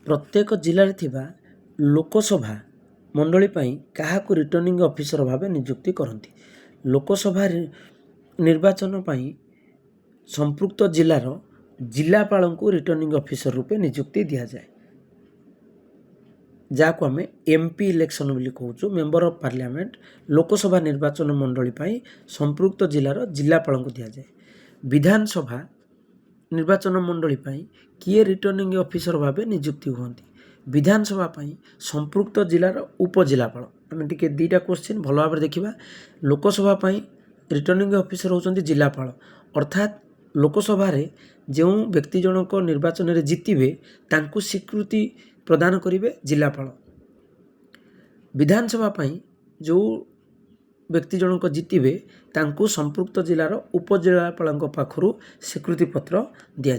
प्रत्येक जिले में लोकसभा मंडली क्या रिटर्निंग ऑफिसर भाव नियुक्ति करती। लोकसभा निर्वाचन संपृक्त जिलार जिलापाल को रिटर्निंग ऑफिसर रूपे नियुक्ति दि जाए, जहाँ आम एमपी इलेक्शन बोली कहूँ। मेंबर ऑफ पार्लियामेंट लोकसभा निर्वाचन मंडली संपृक्त जिलार जिलापाल को दि जाए। विधानसभा निर्वाचन मंडली किए रिटर्निंग ऑफिसर भाव नियुक्ति हुअନ୍ତି। विधानसभा संपृक्त जिलार उपजिलापाल। आम टे दुईटा क्वेश्चन भल भाव देखा। लोकसभा रिटर्निंग ऑफिसर होती जिलापाल, अर्थात लोकसभा जो व्यक्ति जनक निर्वाचन में जीतबे तांकु स्वीकृति प्रदान करेंगे जिलापाल। विधानसभा जो व्यक्ति जनक जीतबे तांकु संपृक्त जिलार उपजिलापाल पाखु स्वीकृति पत्र दिया।